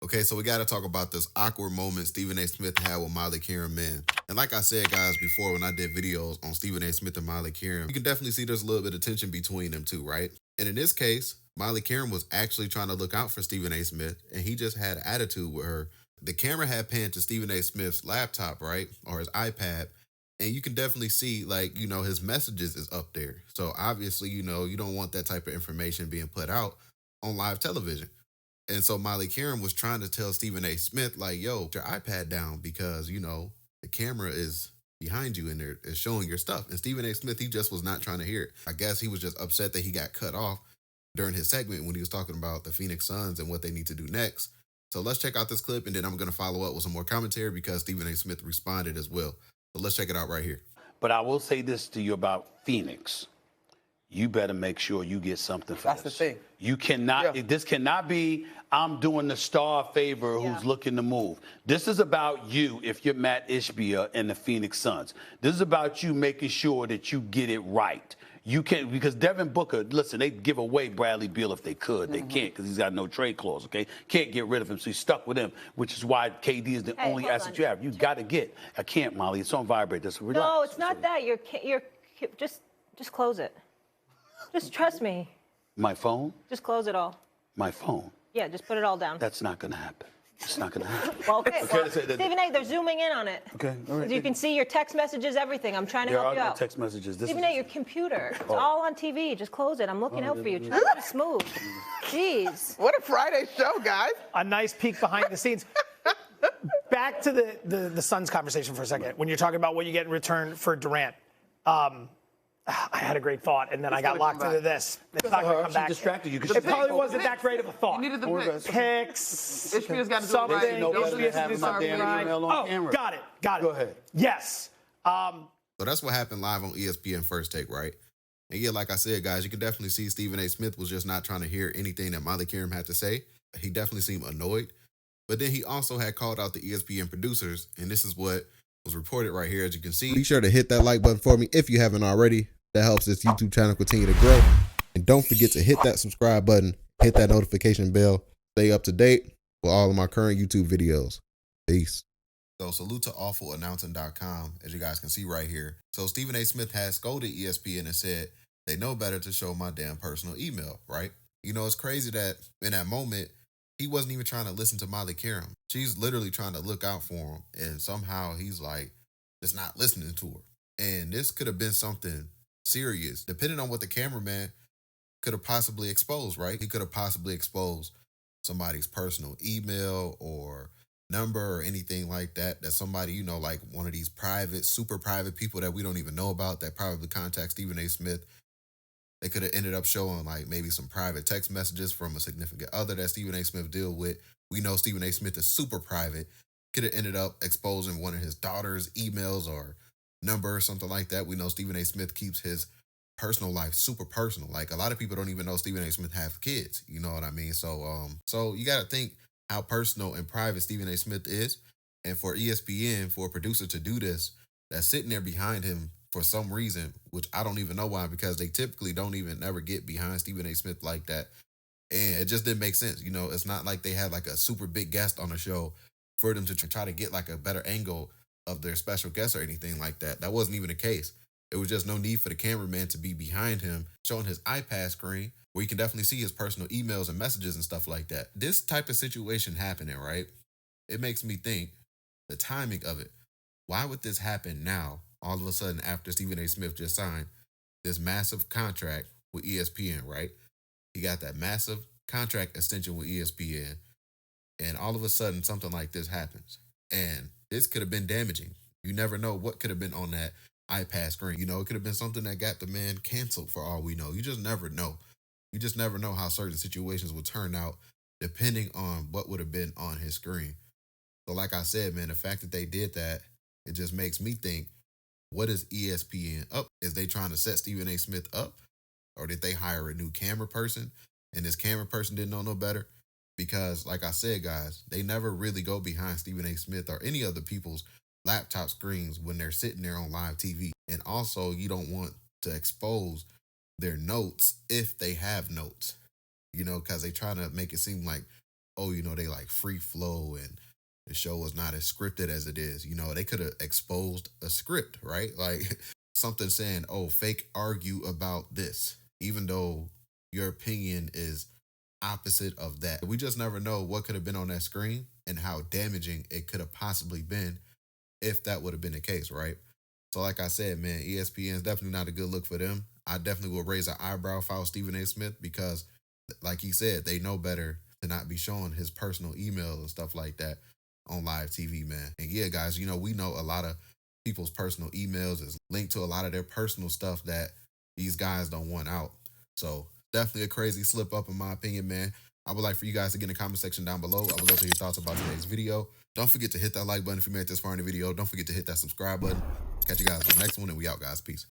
Okay, so we got to talk about this awkward moment Stephen A. Smith had with Miley Qerim, man. And like I said, guys, before when I did videos on Stephen A. Smith and Miley Qerim, you can definitely see there's a little bit of tension between them two, right? And in this case, Miley Qerim was actually trying to look out for Stephen A. Smith, and he just had an attitude with her. The camera had panned to Stephen A. Smith's laptop, right? Or his iPad. And you can definitely see, like, his messages is up there. So obviously, you don't want that type of information being put out on live television. And so Miley Qerim was trying to tell Stephen A. Smith, like, yo, put your iPad down because, the camera is behind you and it's showing your stuff. And Stephen A. Smith, he just was not trying to hear it. I guess he was just upset that he got cut off during his segment when he was talking about the Phoenix Suns and what they need to do next. So let's check out this clip, and then I'm going to follow up with some more commentary because Stephen A. Smith responded as well. So let's check it out right here. But I will say this to you about Phoenix. You better make sure you get something for That's this. the thing. You cannot, this cannot be, I'm doing the star a favor who's looking to move. This is about you if you're Matt Ishbia and the Phoenix Suns. This is about you making sure that you get it right. You can't, because Devin Booker, listen, they'd give away Bradley Beal if they could. They can't because he's got no trade clause, okay? Can't get rid of him, so he's stuck with him, which is why KD is the only asset you have. You got to get. I can't, Molly. It's on vibrate. That's relax. No, it's not that. You're just close it. Just trust me. My phone? Just close it all. My phone? Yeah, just put it all down. That's not going to happen. It's not going to happen. Well, okay. Well, Stephen A., they're zooming in on it. Okay, all right. You can see your text messages, everything. I'm trying to help you There are out. no text messages. Stephen A., your computer. It's all on TV. Just close it. I'm looking out for you. Try to be smooth. Jeez. What a Friday show, guys. A nice peek behind the scenes. Back to the Suns conversation for a second. When you're talking about what you get in return for Durant, I had a great thought, and then I got locked into this. It's not going to come back. Distracted you. It probably wasn't that great of a thought. You needed the picks. Picks. Ishbia's got to do it Something. right. No better Ishbia than has to having do my something damn right. email on camera. Got it. Go ahead. Yes. So that's what happened live on ESPN First Take, right? And yeah, like I said, guys, you can definitely see Stephen A. Smith was just not trying to hear anything that Miley Qerim had to say. He definitely seemed annoyed. But then he also had called out the ESPN producers, and this is what was reported right here, as you can see. Be sure to hit that like button for me if you haven't already. That helps this YouTube channel continue to grow. And don't forget to hit that subscribe button, hit that notification bell, stay up to date with all of my current YouTube videos. Peace. So salute to awfulannouncing.com, as you guys can see right here. So Stephen A. Smith has scolded ESPN and said they know better to show my damn personal email, right? It's crazy that in that moment, he wasn't even trying to listen to Miley Qerim. She's literally trying to look out for him, and somehow he's like, just not listening to her. And this could have been something serious, depending on what the cameraman could have possibly exposed, right? He could have possibly exposed somebody's personal email or number or anything like that, that somebody, like one of these private, super private people that we don't even know about that probably contact Stephen A. Smith. They could have ended up showing like maybe some private text messages from a significant other that Stephen A. Smith deal with. We know Stephen A. Smith is super private. Could have ended up exposing one of his daughter's emails or number or something like that. We know Stephen A. Smith keeps his personal life super personal. Like a lot of people don't even know Stephen A. Smith have kids. You know what I mean? So you got to think how personal and private Stephen A. Smith is. And for ESPN, for a producer to do this, that's sitting there behind him for some reason, which I don't even know why, because they typically don't even ever get behind Stephen A. Smith like that. And it just didn't make sense. It's not like they had like a super big guest on the show for them to try to get like a better angle of their special guest or anything like that. That wasn't even the case. It was just no need for the cameraman to be behind him showing his iPad screen where you can definitely see his personal emails and messages and stuff like that. This type of situation happening, right? It makes me think the timing of it. Why would this happen now, all of a sudden, after Stephen A. Smith just signed this massive contract with ESPN, right? He got that massive contract extension with ESPN, and all of a sudden something like this happens. And this could have been damaging. You never know what could have been on that iPad screen. It could have been something that got the man canceled for all we know. You just never know. You just never know how certain situations will turn out depending on what would have been on his screen. So like I said, man, the fact that they did that, it just makes me think, what is ESPN up? Is they trying to set Stephen A. Smith up? Or did they hire a new camera person and this camera person didn't know no better? Because like I said, guys, they never really go behind Stephen A. Smith or any other people's laptop screens when they're sitting there on live TV. And also, you don't want to expose their notes if they have notes, because they trying to make it seem like oh, you know, they like free flow and the show was not as scripted as it is. You know, they could have exposed a script, right? Like something saying, oh, fake argue about this, even though your opinion is opposite of that. We just never know what could have been on that screen and how damaging it could have possibly been if that would have been the case, right? So like I said, man, ESPN is definitely not a good look for them. I definitely will raise an eyebrow if I was Stephen A. Smith because, like he said, they know better to not be showing his personal email and stuff like that on live TV, man. And yeah, guys, you know, we know a lot of people's personal emails is linked to a lot of their personal stuff that these guys don't want out. So definitely a crazy slip up in my opinion, man. I would like for you guys to get in the comment section down below. I would love to hear your thoughts about today's video. Don't forget to hit that like button if you made it this far in the video. Don't forget to hit that subscribe button. Catch you guys on the next one, and we out, guys. Peace.